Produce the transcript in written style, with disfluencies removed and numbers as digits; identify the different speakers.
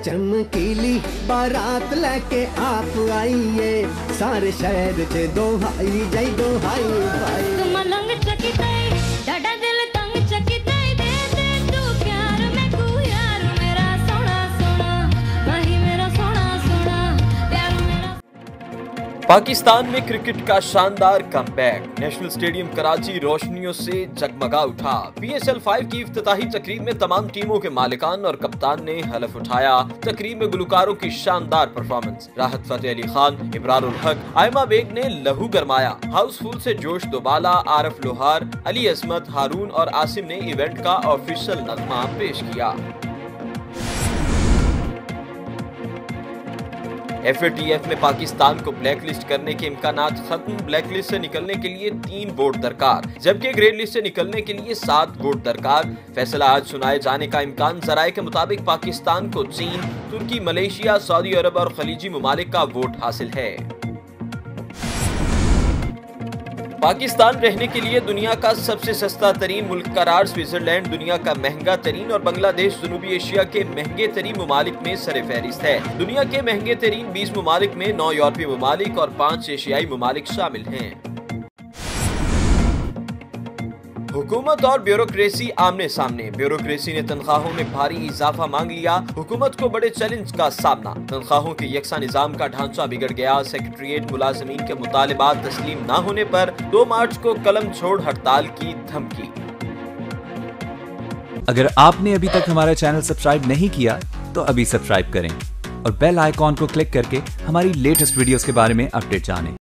Speaker 1: चमकीली बारात लेके आप आइए, सारे शहर च दोहाई जय दोहाई भाई।
Speaker 2: तुम लंग चकित डाडा दिल तंग चकित दे दे तू प्यार में को यार मेरा सोना सोना वही मेरा सोना सोना प्यार मेरा।
Speaker 3: पाकिस्तान में क्रिकेट का शानदार कमबैक। नेशनल स्टेडियम कराची रोशनियों से जगमगा उठा। PSL 5 की इफ्तिताही तकरीब में तमाम टीमों के मालिकान और कप्तान ने हलफ उठाया। तकरीब में गुलकारों की शानदार परफॉर्मेंस। राहत फतेह अली खान, इब्रारुल हक, आयमा बेग ने लहू गरमाया। हाउसफुल से जोश दोबाला, आरफ लोहार, अली असमत, हारून और आसिम ने इवेंट का ऑफिशियल नगमा पेश किया। FATF में पाकिस्तान को ब्लैकलिस्ट करने के इम्कानात खत्म। ब्लैकलिस्ट से निकलने के लिए 3 वोट दरकार, जबकि ग्रे लिस्ट से निकलने के लिए 7 वोट दरकार। फैसला आज सुनाए जाने का इम्कान। जराये के मुताबिक पाकिस्तान को चीन, तुर्की, मलेशिया, सऊदी अरब और खलीजी ममालिक का वोट हासिल है। पाकिस्तान रहने के लिए दुनिया का सबसे सस्ता तरीन मुल्क करार। स्विट्जरलैंड दुनिया का महंगा तरीन और बांग्लादेश जनूबी एशिया के महंगे तरीन ममालिक में सरे फहरिस्त है। दुनिया के महंगे तरीन 20 ममालिक में 9 यूरोपीय ममालिक और 5 एशियाई ममालिक शामिल हैं। हुकूमत और ब्यूरोक्रेसी आमने सामने। ब्यूरोक्रेसी ने तनख्वाहों में भारी इजाफा मांग लिया। हुकूमत को बड़े चैलेंज का सामना। तनख्वाहों के यकसा निजाम का ढांचा बिगड़ गया। सेक्रेटरीट मुलाजमीन के मुतालिबात तस्लीम न होने पर 2 मार्च को कलम छोड़ हड़ताल की धमकी।
Speaker 4: अगर आपने अभी तक हमारा चैनल सब्सक्राइब नहीं किया तो अभी सब्सक्राइब करें और बेल आइकॉन को क्लिक करके हमारी लेटेस्ट वीडियोस के बारे में अपडेट जानें।